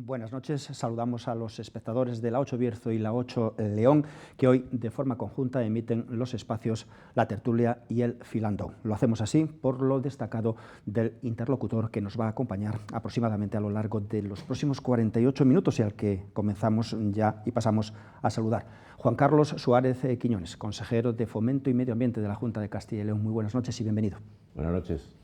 Buenas noches, saludamos a los espectadores de la 8 Bierzo y la 8 León, que hoy de forma conjunta emiten los espacios La Tertulia y El Filandón. Lo hacemos así por lo destacado del interlocutor que nos va a acompañar aproximadamente a lo largo de los próximos 48 minutos y al que comenzamos ya y pasamos a saludar. Juan Carlos Suárez Quiñones, consejero de Fomento y Medio Ambiente de la Junta de Castilla y León. Muy buenas noches y bienvenido. Buenas noches.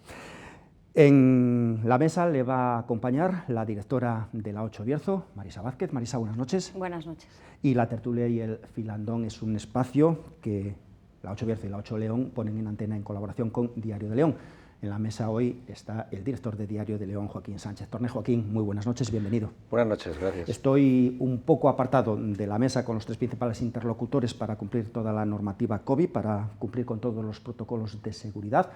En la mesa le va a acompañar la directora de la 8 Bierzo, Marisa Vázquez. Marisa, buenas noches. Buenas noches. Y La Tertulia y El Filandón es un espacio que la 8 Bierzo y la 8 León ponen en antena en colaboración con Diario de León. En la mesa hoy está el director de Diario de León, Joaquín Sánchez Torné. Joaquín, muy buenas noches, bienvenido. Buenas noches, gracias. Estoy un poco apartado de la mesa con los tres principales interlocutores para cumplir toda la normativa COVID, para cumplir con todos los protocolos de seguridad.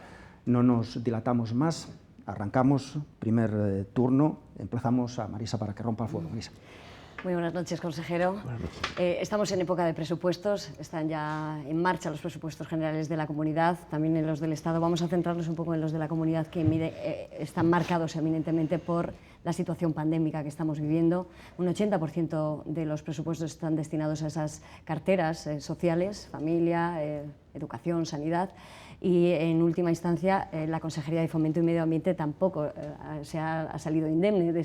No nos dilatamos más. Arrancamos, primer turno, emplazamos a Marisa para que rompa el fuego. Marisa. Muy buenas noches, consejero. Buenas noches. Estamos en época de presupuestos, están ya en marcha los presupuestos generales de la comunidad, también en los del Estado. Vamos a centrarnos un poco en los de la comunidad que están marcados eminentemente por la situación pandémica que estamos viviendo. Un 80% de los presupuestos están destinados a esas carteras sociales, familia, educación, sanidad. Y en última instancia la Consejería de Fomento y Medio Ambiente tampoco ha salido indemne de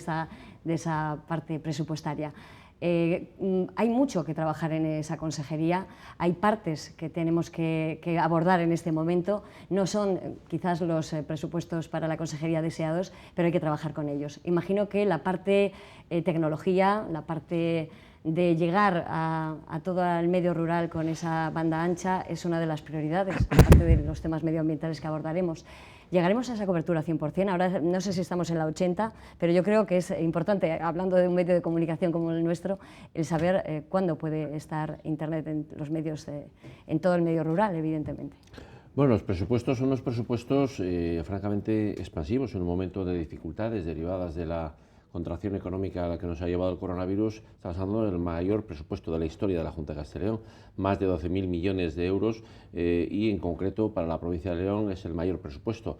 esa parte presupuestaria. Hay mucho que trabajar en esa consejería, hay partes que tenemos que abordar en este momento, no son quizás los presupuestos para la consejería deseados, pero hay que trabajar con ellos. Imagino que la parte tecnología, la parte de llegar a todo el medio rural con esa banda ancha es una de las prioridades, aparte de los temas medioambientales que abordaremos. Llegaremos a esa cobertura 100%, ahora no sé si estamos en la 80%, pero yo creo que es importante, hablando de un medio de comunicación como el nuestro, el saber cuándo puede estar Internet en los medios, en todo el medio rural, evidentemente. Bueno, los presupuestos son unos presupuestos francamente expansivos en un momento de dificultades derivadas de la contracción económica a la que nos ha llevado el coronavirus. Estamos hablando del mayor presupuesto de la historia de la Junta de Castilla y León, más de 12.000 millones de euros y en concreto para la provincia de León es el mayor presupuesto,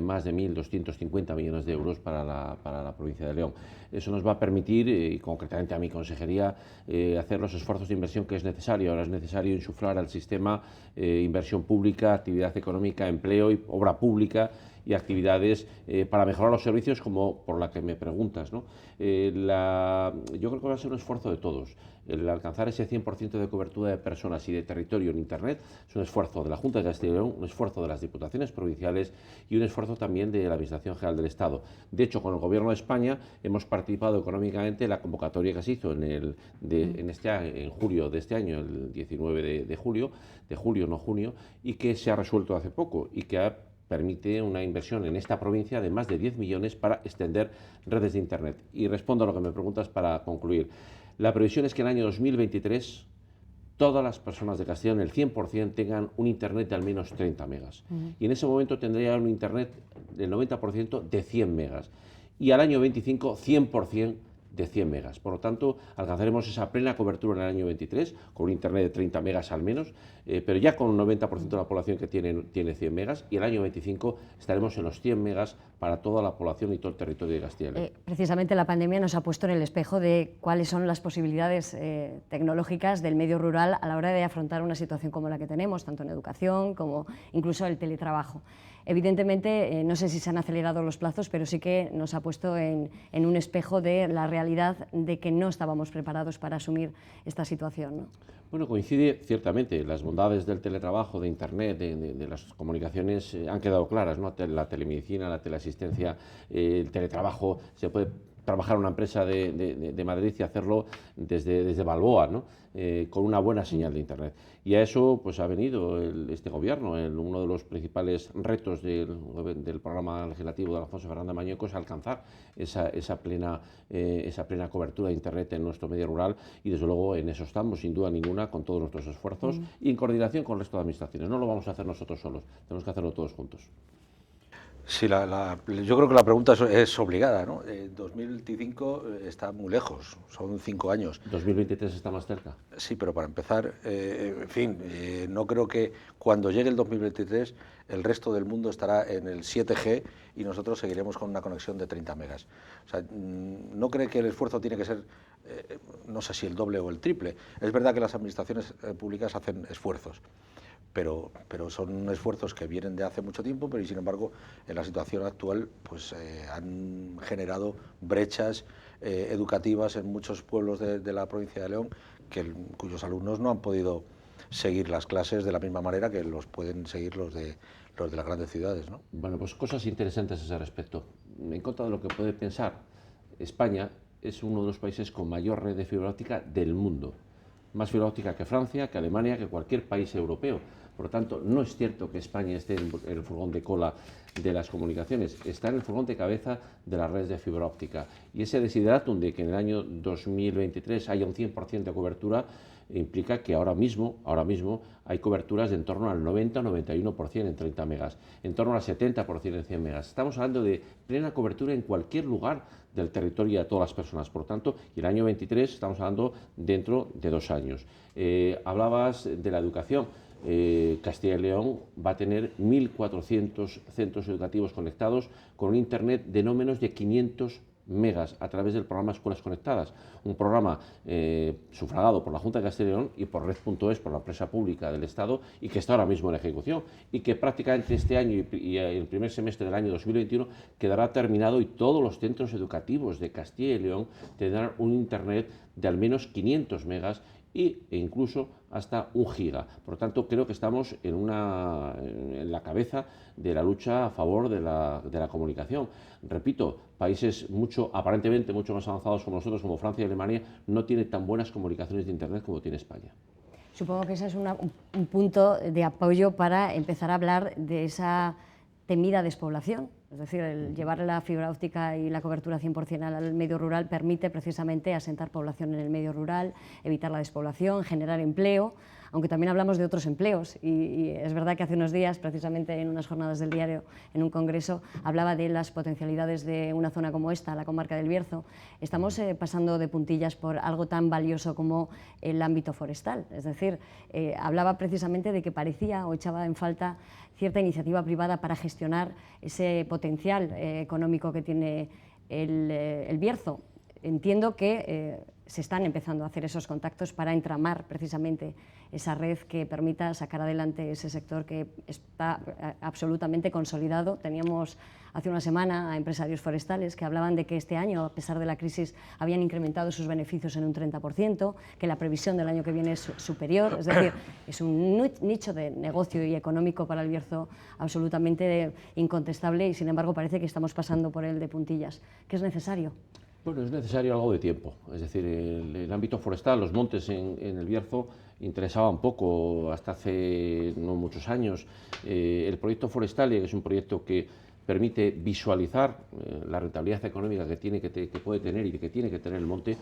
más de 1.250 millones de euros para la provincia de León. Eso nos va a permitir, y concretamente a mi consejería, hacer los esfuerzos de inversión que es necesario. Ahora es necesario insuflar al sistema inversión pública, actividad económica, empleo y obra pública y actividades para mejorar los servicios como por la que me preguntas, ¿no? Yo creo que va a ser un esfuerzo de todos. El alcanzar ese 100% de cobertura de personas y de territorio en Internet es un esfuerzo de la Junta de Castilla y León, un esfuerzo de las diputaciones provinciales y un esfuerzo también de la Administración General del Estado. De hecho, con el Gobierno de España hemos participado económicamente en la convocatoria que se hizo en julio de este año, el 19 de julio, no junio, y que se ha resuelto hace poco y que permite una inversión en esta provincia de más de 10 millones para extender redes de Internet. Y respondo a lo que me preguntas para concluir. La previsión es que en el año 2023 todas las personas de Castilla y León, el 100%, tengan un Internet de al menos 30 megas. Y en ese momento tendrían un Internet del 90% de 100 megas. Y al año 25, 100% de 100 megas. Por lo tanto, alcanzaremos esa plena cobertura en el año 23, con un Internet de 30 megas al menos, pero ya con un 90% de la población que tiene 100 megas, y el año 25 estaremos en los 100 megas para toda la población y todo el territorio de Castilla y León. Precisamente la pandemia nos ha puesto en el espejo de cuáles son las posibilidades tecnológicas del medio rural a la hora de afrontar una situación como la que tenemos, tanto en educación como incluso el teletrabajo. Evidentemente, no sé si se han acelerado los plazos, pero sí que nos ha puesto en un espejo de la realidad de que no estábamos preparados para asumir esta situación, ¿no? Bueno, coincide ciertamente. Las bondades del teletrabajo, de Internet, de las comunicaciones han quedado claras, ¿no? La telemedicina, la teleasistencia, el teletrabajo, se puede trabajar en una empresa de Madrid y hacerlo desde Balboa, ¿no? Con una buena señal de Internet. Y a eso pues ha venido este gobierno. Uno de los principales retos del programa legislativo de Alfonso Fernández Mañueco es alcanzar esa plena cobertura de Internet en nuestro medio rural, y desde luego en eso estamos, sin duda ninguna, con todos nuestros esfuerzos y en coordinación con el resto de administraciones. No lo vamos a hacer nosotros solos, tenemos que hacerlo todos juntos. Sí, yo creo que la pregunta es obligada, ¿no? 2025 está muy lejos, son 5 años. 2023 está más cerca. Sí, pero para empezar, en fin, no creo que cuando llegue el 2023 el resto del mundo estará en el 7G y nosotros seguiremos con una conexión de 30 megas. O sea, no creo que el esfuerzo tiene que ser, no sé si el doble o el triple. Es verdad que las administraciones públicas hacen esfuerzos, pero son esfuerzos que vienen de hace mucho tiempo, pero y sin embargo en la situación actual pues han generado brechas educativas en muchos pueblos de la provincia de León cuyos alumnos no han podido seguir las clases de la misma manera que los pueden seguir los de las grandes ciudades, ¿no? Bueno, pues cosas interesantes a ese respecto. En contra de lo que puede pensar, España es uno de los países con mayor red de fibra óptica del mundo. Más fibra óptica que Francia, que Alemania, que cualquier país europeo. Por lo tanto, no es cierto que España esté en el furgón de cola de las comunicaciones, está en el furgón de cabeza de las redes de fibra óptica. Y ese desideratum de que en el año 2023 haya un 100% de cobertura implica que ahora mismo hay coberturas de en torno al 90-91% en 30 megas, en torno al 70% en 100 megas. Estamos hablando de plena cobertura en cualquier lugar del territorio y a todas las personas. Por tanto, y el año 23 estamos hablando dentro de 2 años. Hablabas de la educación. Castilla y León va a tener 1.400 centros educativos conectados con un internet de no menos de 500 megas a través del programa Escuelas Conectadas, un programa sufragado por la Junta de Castilla y León y por Red.es, por la empresa pública del Estado, y que está ahora mismo en ejecución y que prácticamente este año y el primer semestre del año 2021 quedará terminado y todos los centros educativos de Castilla y León tendrán un internet de al menos 500 megas e incluso hasta 1 giga. Por lo tanto, creo que estamos en la cabeza de la lucha a favor de la comunicación. Repito, países aparentemente mucho más avanzados como nosotros, como Francia y Alemania, no tienen tan buenas comunicaciones de Internet como tiene España. Supongo que ese es un punto de apoyo para empezar a hablar de esa temida despoblación. Es decir, el llevar la fibra óptica y la cobertura 100% al medio rural permite precisamente asentar población en el medio rural, evitar la despoblación, generar empleo, aunque también hablamos de otros empleos. Y es verdad que hace unos días, precisamente en unas jornadas del diario, en un congreso, hablaba de las potencialidades de una zona como esta, la comarca del Bierzo. Estamos pasando de puntillas por algo tan valioso como el ámbito forestal. Es decir, hablaba precisamente de que parecía o echaba en falta cierta iniciativa privada para gestionar ese potencial económico que tiene el Bierzo. Entiendo que se están empezando a hacer esos contactos para entramar precisamente esa red que permita sacar adelante ese sector que está absolutamente consolidado. Teníamos hace una semana a empresarios forestales que hablaban de que este año, a pesar de la crisis, habían incrementado sus beneficios en un 30%, que la previsión del año que viene es superior. Es decir, es un nicho de negocio y económico para el Bierzo absolutamente incontestable y, sin embargo, parece que estamos pasando por él de puntillas. ¿Qué es necesario? Bueno, es necesario algo de tiempo. Es decir, el ámbito forestal, los montes en el Bierzo interesaban poco hasta hace no muchos años. El proyecto Forestalia, que es un proyecto que permite visualizar la rentabilidad económica que puede tener y que tiene que tener el monte,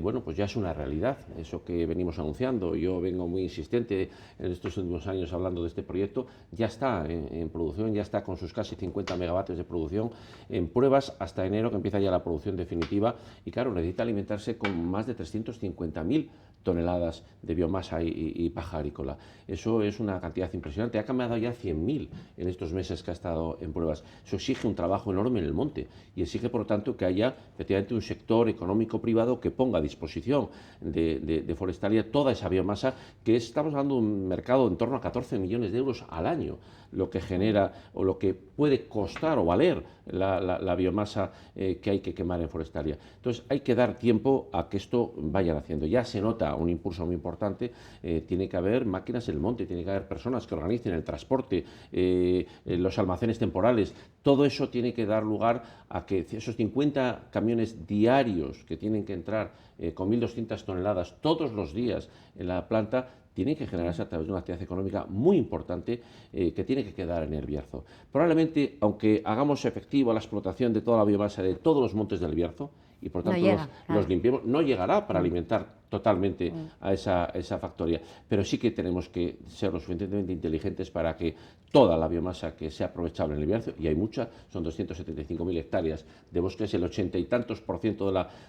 bueno, pues ya es una realidad, eso que venimos anunciando. Yo vengo muy insistente en estos últimos años hablando de este proyecto, ya está en producción, ya está con sus casi 50 megavatios de producción en pruebas hasta enero, que empieza ya la producción definitiva, y claro, necesita alimentarse con más de 350.000 toneladas de biomasa y paja agrícola. Eso es una cantidad impresionante. Ha cambiado ya 100.000 en estos meses que ha estado en pruebas. Eso exige un trabajo enorme en el monte y exige, por lo tanto, que haya efectivamente un sector económico privado que ponga a disposición de Forestalia toda esa biomasa, que estamos hablando de un mercado en torno a 14 millones de euros al año, lo que genera o lo que puede costar o valer la biomasa que hay que quemar en Forestalia. Entonces hay que dar tiempo a que esto vaya haciendo. Ya se nota un impulso muy importante, tiene que haber máquinas en el monte, tiene que haber personas que organicen el transporte, los almacenes temporales. Todo eso tiene que dar lugar a que esos 50 camiones diarios que tienen que entrar con 1.200 toneladas todos los días en la planta tiene que generarse a través de una actividad económica muy importante que tiene que quedar en el Bierzo. Probablemente, aunque hagamos efectiva la explotación de toda la biomasa de todos los montes del Bierzo y por tanto los limpiemos, no llegará para alimentar totalmente a esa factoría. Pero sí que tenemos que ser lo suficientemente inteligentes para que toda la biomasa que sea aprovechable en el Bierzo, y hay mucha, son 275.000 hectáreas de bosques, el 80 y tantos %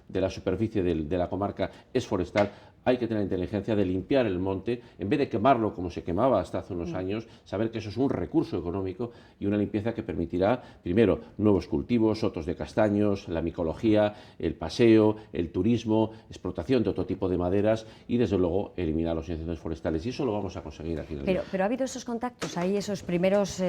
de la superficie de la comarca es forestal. Hay que tener la inteligencia de limpiar el monte, en vez de quemarlo como se quemaba hasta hace unos años, saber que eso es un recurso económico y una limpieza que permitirá, primero, nuevos cultivos, sotos de castaños, la micología, el paseo, el turismo, explotación de otro tipo de maderas y, desde luego, eliminar los incendios forestales. Y eso lo vamos a conseguir aquí en el Bierzo. Pero ha habido esos contactos, hay esos primeros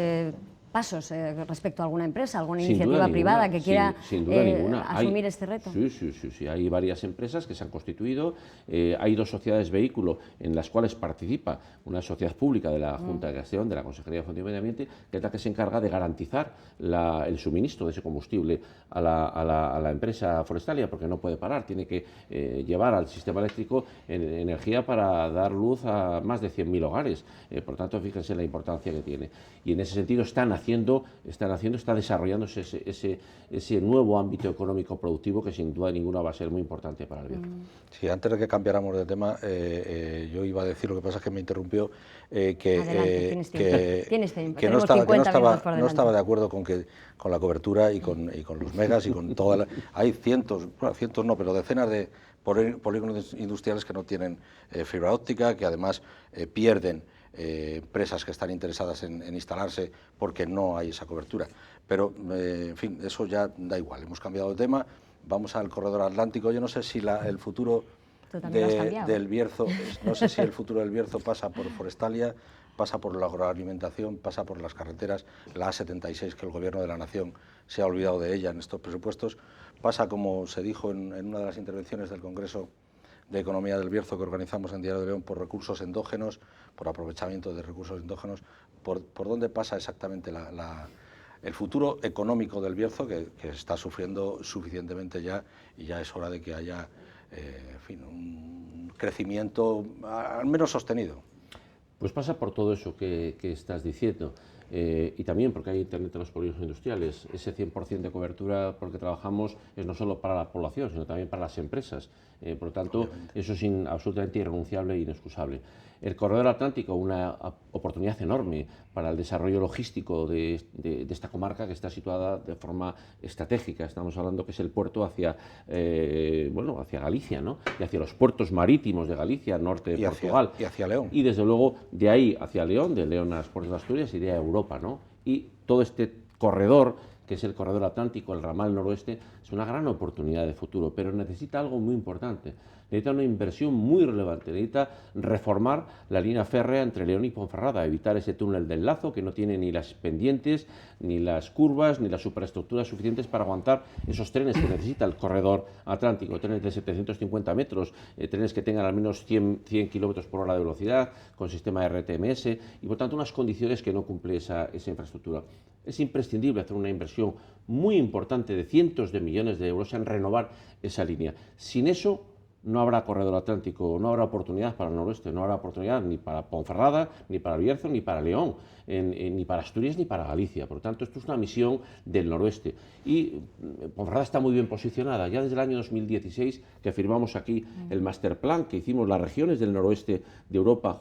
pasos respecto a alguna empresa, alguna Sin iniciativa duda privada ninguna, que quiera sin duda ninguna. asumir este reto? Sí, hay varias empresas que se han constituido, hay 2 sociedades vehículo en las cuales participa una sociedad pública de la Junta de Gestión, de la Consejería de Fomento y Medio Ambiente, que es la que se encarga de garantizar el suministro de ese combustible a la empresa forestalia, porque no puede parar, tiene que llevar al sistema eléctrico energía para dar luz a más de 100.000 hogares. Por tanto, fíjense la importancia que tiene. Y en ese sentido está desarrollándose ese nuevo ámbito económico productivo que sin duda ninguna va a ser muy importante para el Bierzo. Sí, antes de que cambiáramos de tema, yo iba a decir, lo que pasa es que me interrumpió, Adelante, tienes tiempo. que no estaba de acuerdo con la cobertura y con los megas y con toda la... Hay cientos no, pero decenas de polígonos industriales que no tienen fibra óptica, que además pierden empresas que están interesadas en instalarse porque no hay esa cobertura. Pero, en fin, eso ya da igual, hemos cambiado de tema, vamos al corredor atlántico. Yo no sé si el futuro del Bierzo, no sé si el futuro del Bierzo pasa por Forestalia, pasa por la agroalimentación, pasa por las carreteras, la A76, que el Gobierno de la Nación se ha olvidado de ella en estos presupuestos, pasa, como se dijo en una de las intervenciones del Congreso de Economía del Bierzo que organizamos en Diario de León, por recursos endógenos, por aprovechamiento de recursos endógenos. ¿Por dónde pasa exactamente el futuro económico del Bierzo, que está sufriendo suficientemente ya, y ya es hora de que haya en fin, un crecimiento al menos sostenido? Pues pasa por todo eso que estás diciendo. Y también porque hay internet en los polígonos industriales. Ese 100% de cobertura por el que trabajamos es no solo para la población, sino también para las empresas. Por lo tanto, obviamente, eso es absolutamente irrenunciable e inexcusable. El corredor atlántico, una oportunidad enorme para el desarrollo logístico de esta comarca, que está situada de forma estratégica. Estamos hablando que es el puerto hacia Galicia, ¿no? Y hacia los puertos marítimos de Galicia, norte de Portugal. Y hacia León. Y desde luego de ahí hacia León, de León a los puertos de Asturias y de Europa, ¿no? Y todo este corredor, que es el corredor atlántico, el ramal noroeste, es una gran oportunidad de futuro, pero necesita algo muy importante. Necesita una inversión muy relevante, necesita reformar la línea férrea entre León y Ponferrada, evitar ese túnel del Lazo que no tiene ni las pendientes, ni las curvas, ni las superestructuras suficientes para aguantar esos trenes que necesita el corredor atlántico, trenes de 750 metros, trenes que tengan al menos 100 km/h de velocidad, con sistema RTMS, y por tanto unas condiciones que no cumple esa infraestructura. Es imprescindible hacer una inversión muy importante de cientos de millones de euros en renovar esa línea. Sin eso no habrá corredor atlántico, no habrá oportunidad para el noroeste, no habrá oportunidad ni para Ponferrada, ni para el Bierzo, ni para León, ni para Asturias, ni para Galicia. Por lo tanto, esto es una misión del noroeste. Y Ponferrada está muy bien posicionada. Ya desde el año 2016, que firmamos aquí el masterplan que hicimos las regiones del noroeste de Europa,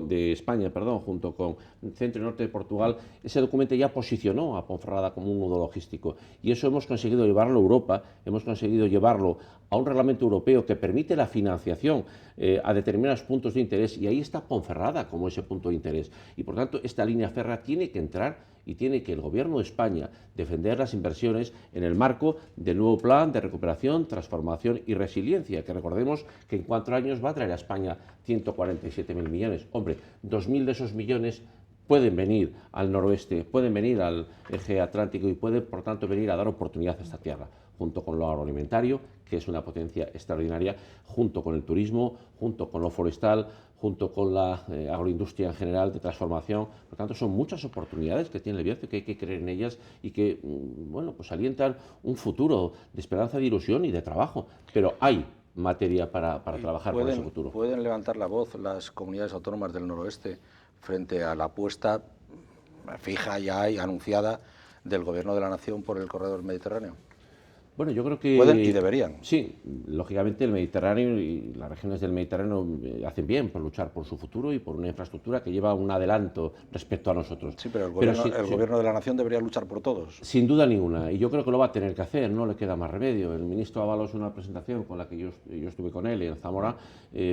de España, junto con el centro y norte de Portugal, ese documento ya posicionó a Ponferrada como un nudo logístico. Y eso hemos conseguido llevarlo a Europa, hemos conseguido llevarlo a un reglamento europeo que permite la financiación a determinados puntos de interés, y ahí está Ponferrada como ese punto de interés. Y por tanto, esta línea férrea tiene que entrar y tiene que el Gobierno de España defender las inversiones en el marco del nuevo plan de recuperación, transformación y resiliencia, que recordemos que en 4 años va a traer a España 147.000 millones. Hombre, 2.000 de esos millones pueden venir al noroeste, pueden venir al eje atlántico y pueden, por tanto, venir a dar oportunidad a esta tierra, junto con lo agroalimentario, que es una potencia extraordinaria, junto con el turismo, junto con lo forestal, junto con la agroindustria en general de transformación. Por tanto, son muchas oportunidades que tiene el Bierzo, que hay que creer en ellas y que, pues alientan un futuro de esperanza, de ilusión y de trabajo. Pero hay materia para trabajar por ese futuro. ¿Pueden levantar la voz las comunidades autónomas del noroeste frente a la apuesta fija ya y anunciada del Gobierno de la Nación por el corredor mediterráneo? Bueno, yo creo que... Pueden y deberían. Sí, lógicamente el Mediterráneo y las regiones del Mediterráneo hacen bien por luchar por su futuro y por una infraestructura que lleva un adelanto respecto a nosotros. Sí, pero el gobierno de la nación debería luchar por todos. Sin duda ninguna, y yo creo que lo va a tener que hacer, no le queda más remedio. El ministro Ábalos, en una presentación con la que yo estuve con él en Zamora,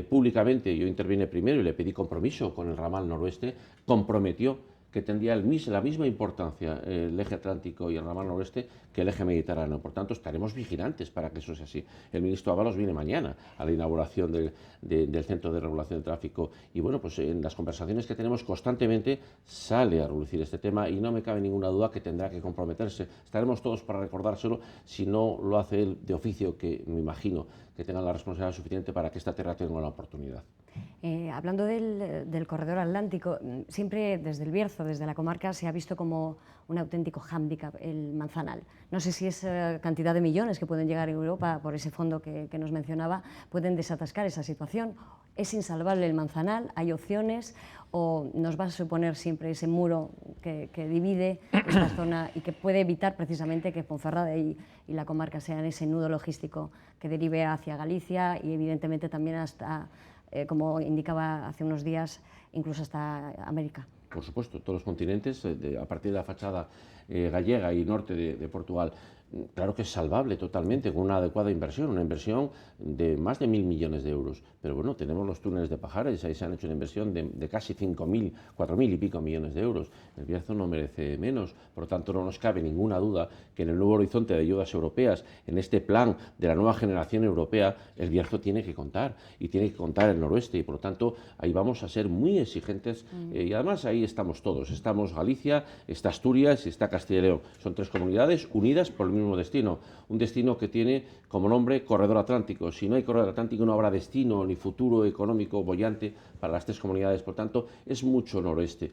públicamente, yo intervine primero y le pedí compromiso con el ramal noroeste, comprometió que tendría la misma importancia el eje atlántico y el ramal noroeste que el eje mediterráneo. Por tanto, estaremos vigilantes para que eso sea así. El ministro Ábalos viene mañana a la inauguración del Centro de Regulación del Tráfico y bueno, pues en las conversaciones que tenemos constantemente sale a relucir este tema y no me cabe ninguna duda que tendrá que comprometerse. Estaremos todos para recordárselo si no lo hace él de oficio, que me imagino que tenga la responsabilidad suficiente para que esta tierra tenga la oportunidad. Hablando del corredor atlántico, siempre desde el Bierzo, desde la comarca, se ha visto como un auténtico hándicap el manzanal. No sé si esa cantidad de millones que pueden llegar a Europa por ese fondo que nos mencionaba pueden desatascar esa situación. ¿Es insalvable el manzanal? ¿Hay opciones? ¿O nos va a suponer siempre ese muro que divide esta zona y que puede evitar precisamente que Ponferrada y la comarca sean ese nudo logístico que derive hacia Galicia y evidentemente también hasta, como indicaba hace unos días, incluso hasta América? Por supuesto, todos los continentes, a partir de la fachada gallega y norte de Portugal. Claro que es salvable totalmente, con una adecuada inversión, una inversión de más de 1.000 millones de euros. Pero bueno, tenemos los túneles de Pajares, ahí se han hecho una inversión de casi 5.000, 4.000 y pico millones de euros. El Bierzo no merece menos, por lo tanto no nos cabe ninguna duda que en el nuevo horizonte de ayudas europeas, en este plan de la nueva generación europea, el Bierzo tiene que contar, y tiene que contar el noroeste, y por lo tanto ahí vamos a ser muy exigentes, y además ahí estamos todos, estamos Galicia, está Asturias y está Castilla y León. Son tres comunidades unidas por el mismo destino, un destino que tiene como nombre Corredor Atlántico. Si no hay Corredor Atlántico no habrá destino ni futuro económico boyante para las tres comunidades. Por tanto, es mucho noroeste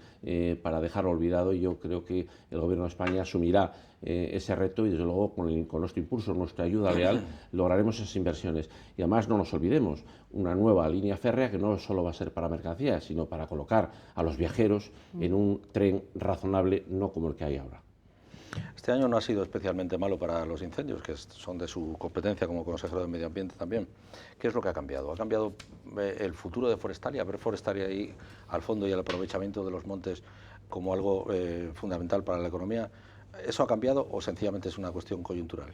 para dejarlo olvidado, y yo creo que el Gobierno de España asumirá ese reto y desde luego con nuestro impulso, nuestra ayuda leal, lograremos esas inversiones. Y además no nos olvidemos, una nueva línea férrea que no solo va a ser para mercancías, sino para colocar a los viajeros en un tren razonable, no como el que hay ahora. Este año no ha sido especialmente malo para los incendios, que son de su competencia como consejero de Medio Ambiente también. ¿Qué es lo que ha cambiado? ¿Ha cambiado el futuro de Forestalia? Ver Forestalia ahí al fondo y el aprovechamiento de los montes como algo fundamental para la economía. ¿Eso ha cambiado o sencillamente es una cuestión coyuntural?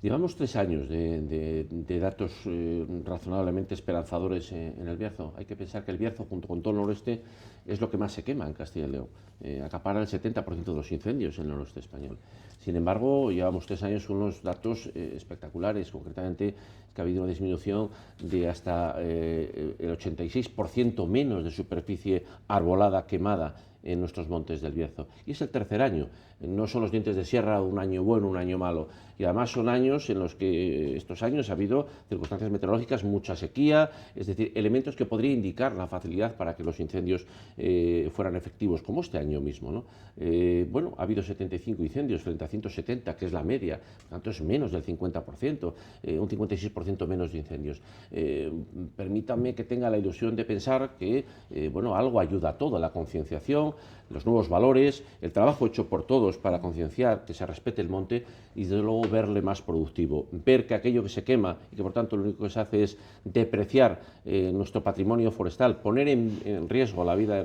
Llevamos 3 años de datos razonablemente esperanzadores en el Bierzo. Hay que pensar que el Bierzo, junto con todo el noroeste, es lo que más se quema en Castilla y León. Acapara el 70% de los incendios en el noroeste español. Sin embargo, llevamos 3 años con unos datos espectaculares. Concretamente, que ha habido una disminución de hasta el 86% menos de superficie arbolada quemada en nuestros montes del Bierzo. Y es el tercer año, no son los dientes de sierra, un año bueno, un año malo. Y además son años en los que estos años ha habido circunstancias meteorológicas, mucha sequía, es decir, elementos que podrían indicar la facilidad para que los incendios fueran efectivos, como este año mismo, ¿no? Bueno, ha habido 75 incendios frente a 170, que es la media, por tanto es menos del 50%, un 56% menos de incendios. Permítanme que tenga la ilusión de pensar que, bueno, algo ayuda a todo, la concienciación, los nuevos valores, el trabajo hecho por todos para concienciar que se respete el monte y desde luego verle más productivo, ver que aquello que se quema y que por tanto lo único que se hace es depreciar nuestro patrimonio forestal, poner en riesgo la vida de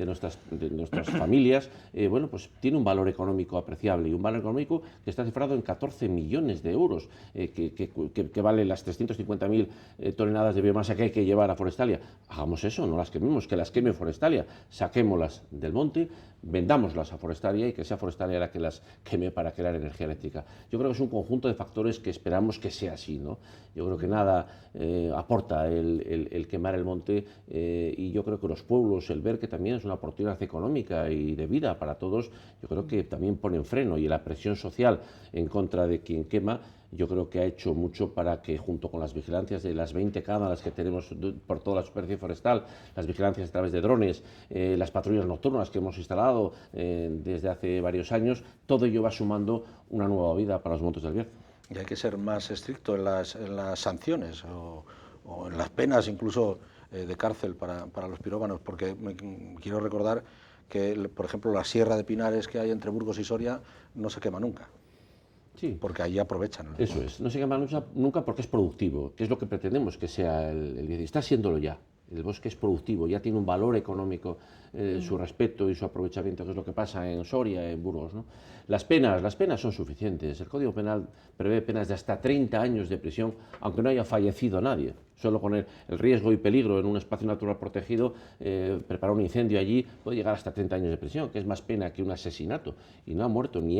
nuestras familias, bueno, pues tiene un valor económico apreciable, y un valor económico que está cifrado en 14 millones de euros, que valen las 350.000 toneladas de biomasa que hay que llevar a Forestalia. Hagamos eso, no las quememos, que las queme Forestalia, saquémoslas del monte, vendámoslas a Forestalia y que sea Forestalia la que las queme para crear energía eléctrica. Yo creo que es un conjunto de factores que esperamos que sea así, ¿no? Yo creo que nada aporta el quemar el monte, y yo creo que los pueblos, el ver que también es una oportunidad económica y de vida para todos, yo creo que también pone en freno, y la presión social en contra de quien quema, yo creo que ha hecho mucho para que, junto con las vigilancias de las 20 cámaras que tenemos por toda la superficie forestal, las vigilancias a través de drones, las patrullas nocturnas que hemos instalado desde hace varios años, todo ello va sumando una nueva vida para los montes del Bierzo. Y hay que ser más estricto en las sanciones o en las penas, incluso de cárcel para los pirómanos, porque quiero recordar que, por ejemplo, la Sierra de Pinares que hay entre Burgos y Soria no se quema nunca. Sí. porque ahí aprovechan. Eso es, no se quema nunca porque es productivo, que es lo que pretendemos que sea el bosque. Está siéndolo ya. El bosque es productivo, ya tiene un valor económico, su respeto y su aprovechamiento, que es lo que pasa en Soria, en Burgos, ¿no? Las penas son suficientes. El Código Penal prevé penas de hasta 30 años de prisión, aunque no haya fallecido nadie. Solo con el riesgo y peligro en un espacio natural protegido, preparar un incendio allí puede llegar hasta 30 años de prisión, que es más pena que un asesinato. Y no ha muerto ni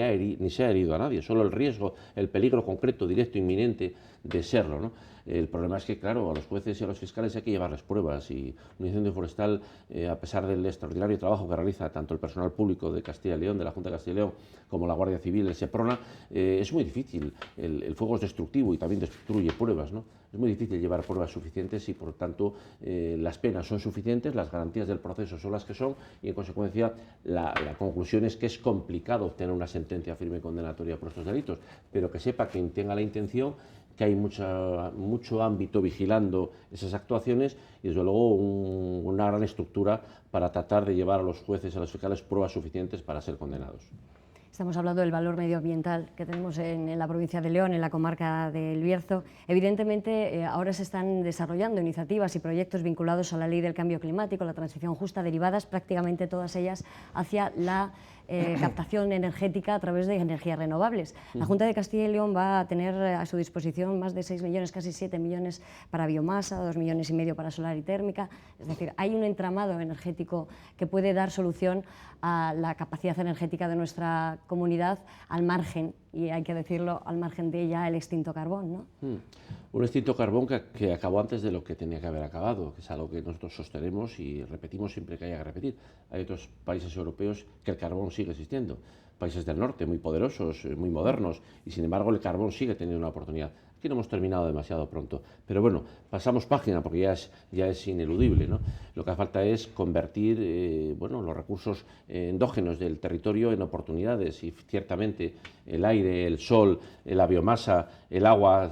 se ha herido a nadie, solo el riesgo, el peligro concreto, directo, inminente de serlo, ¿no? El problema es que, claro, a los jueces y a los fiscales hay que llevarles pruebas y un incendio forestal, a pesar del extraordinario trabajo que realiza tanto el personal público de Castilla y León, de la Junta de Castilla y León, como la Guardia Civil, el SEPRONA, es muy difícil. El fuego es destructivo y también destruye pruebas, ¿no? Es muy difícil llevar pruebas suficientes y, por tanto, las penas son suficientes, las garantías del proceso son las que son y, en consecuencia, la conclusión es que es complicado obtener una sentencia firme y condenatoria por estos delitos, pero que sepa quien tenga la intención que hay mucho ámbito vigilando esas actuaciones y, desde luego, una gran estructura para tratar de llevar a los jueces y a los fiscales pruebas suficientes para ser condenados. Estamos hablando del valor medioambiental que tenemos en la provincia de León, en la comarca del Bierzo. Evidentemente, ahora se están desarrollando iniciativas y proyectos vinculados a la ley del cambio climático, la transición justa, derivadas prácticamente todas ellas hacia la captación energética a través de energías renovables. La Junta de Castilla y León va a tener a su disposición más de 6 millones, casi 7 millones para biomasa, 2,5 millones para solar y térmica. Es decir, hay un entramado energético que puede dar solución a la capacidad energética de nuestra comunidad al margen, y hay que decirlo, al margen de ya el extinto carbón, ¿no? Un extinto carbón que acabó antes de lo que tenía que haber acabado, que es algo que nosotros sostenemos y repetimos siempre que haya que repetir. Hay otros países europeos que el carbón sigue existiendo, países del norte muy poderosos, muy modernos, y sin embargo el carbón sigue teniendo una oportunidad. Aquí no hemos terminado demasiado pronto, pero bueno, pasamos página porque ya es ineludible, ¿no? Lo que hace falta es convertir los recursos endógenos del territorio en oportunidades, y ciertamente el aire, el sol, la biomasa, el agua,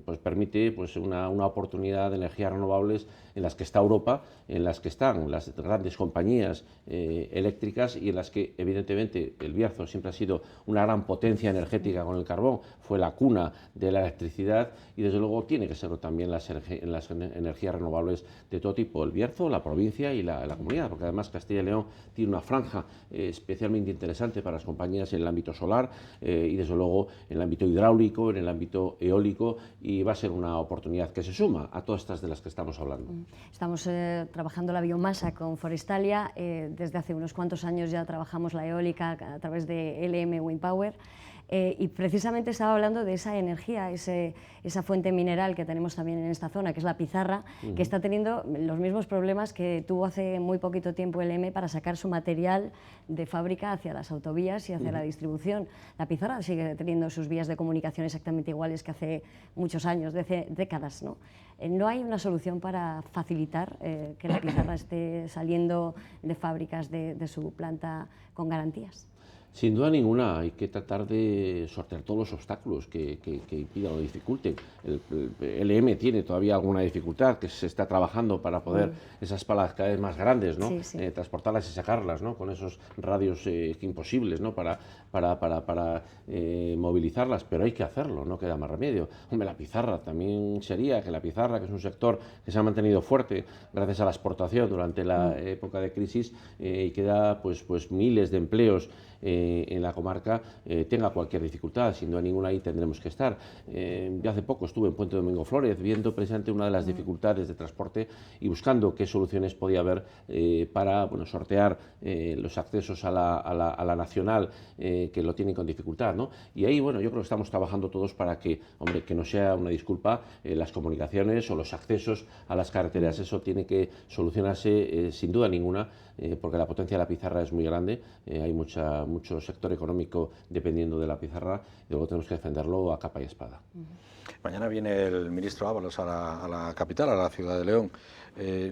pues permite una oportunidad de energías renovables en las que está Europa, en las que están las grandes compañías eléctricas y en las que, evidentemente, el Bierzo siempre ha sido una gran potencia energética con el carbón, fue la cuna de la electricidad y, desde luego, tiene que serlo también las energías renovables de todo tipo, el Bierzo, la provincia y la comunidad, porque además Castilla y León tiene una franja especialmente interesante para las compañías en el ámbito solar y, desde luego, en el ámbito hidráulico, en el ámbito eólico, y va a ser una oportunidad que se suma a todas estas de las que estamos hablando. Estamos trabajando la biomasa con Forestalia, desde hace unos cuantos años ya trabajamos la eólica a través de LM Wind Power. Y precisamente estaba hablando de esa energía, esa fuente mineral que tenemos también en esta zona, que es la pizarra, que está teniendo los mismos problemas que tuvo hace muy poquito tiempo el EME para sacar su material de fábrica hacia las autovías y hacia la distribución. La pizarra sigue teniendo sus vías de comunicación exactamente iguales que hace muchos años, décadas, ¿no? ¿No hay una solución para facilitar que la pizarra esté saliendo de fábricas de su planta con garantías? Sin duda ninguna, hay que tratar de sortear todos los obstáculos que impidan o dificulten. El LM tiene todavía alguna dificultad, que se está trabajando para poder esas palas cada vez más grandes, ¿no? Sí. Transportarlas y sacarlas, ¿no? Con esos radios imposibles, ¿no? para movilizarlas, pero hay que hacerlo, no queda más remedio. Hombre, la pizarra también sería que que es un sector que se ha mantenido fuerte gracias a la exportación durante la época de crisis y que da pues miles de empleos en la comarca, tenga cualquier dificultad. Sin duda ninguna, ahí tendremos que estar. Yo hace poco estuve en Puente Domingo Flórez viendo precisamente una de las dificultades de transporte y buscando qué soluciones podía haber para sortear los accesos a la nacional que lo tienen con dificultad, ¿no? Y ahí, yo creo que estamos trabajando todos para que, que no sea una disculpa las comunicaciones o los accesos a las carreteras. Eso tiene que solucionarse sin duda ninguna, porque la potencia de la pizarra es muy grande, hay mucho sector económico dependiendo de la pizarra y luego tenemos que defenderlo a capa y espada. Mañana viene el ministro Ábalos a la capital, a la ciudad de León.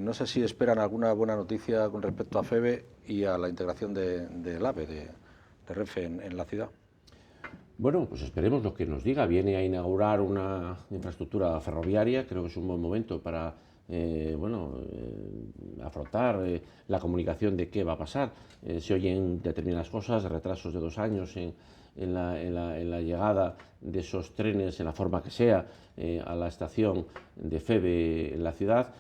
No sé si esperan alguna buena noticia con respecto a FEVE y a la integración del AVE, de Renfe en la ciudad. Bueno, pues esperemos lo que nos diga. Viene a inaugurar una infraestructura ferroviaria, creo que es un buen momento para afrontar la comunicación de qué va a pasar. Se oyen determinadas cosas, retrasos de 2 años en en la llegada de esos trenes, en la forma que sea, a la estación de Feve en la ciudad,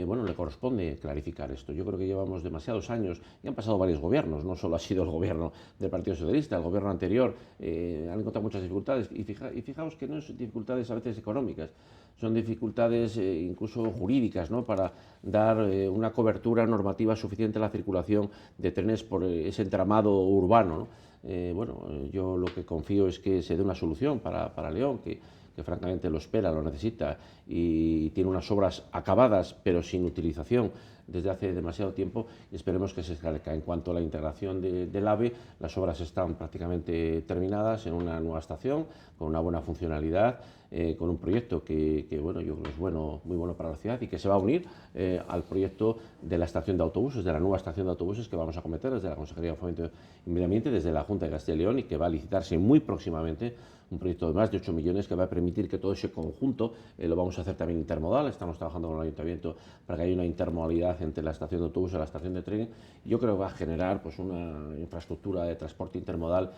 bueno, le corresponde clarificar esto. Yo creo que llevamos demasiados años y han pasado varios gobiernos, no solo ha sido el gobierno del Partido Socialista, el gobierno anterior han encontrado muchas dificultades y fijaos que no son dificultades a veces económicas, son dificultades incluso jurídicas, ¿no?, para dar una cobertura normativa suficiente a la circulación de trenes por ese entramado urbano, ¿no? Bueno, yo lo que confío es que se dé una solución para León, que francamente lo espera, lo necesita y tiene unas obras acabadas pero sin utilización desde hace demasiado tiempo, y esperemos que se esclarezca. En cuanto a la integración del AVE, las obras están prácticamente terminadas en una nueva estación, con una buena funcionalidad, con un proyecto que bueno, yo creo que es muy bueno para la ciudad y que se va a unir al proyecto de la estación de autobuses, de la nueva estación de autobuses que vamos a acometer desde la Consejería de Fomento y Medio Ambiente, desde la Junta de Castilla y León, y que va a licitarse muy próximamente, un proyecto de más de 8 millones que va a permitir que todo ese conjunto lo vamos a hacer también intermodal. Estamos trabajando con el Ayuntamiento para que haya una intermodalidad entre la estación de autobús y la estación de tren. Yo creo que va a generar pues una infraestructura de transporte intermodal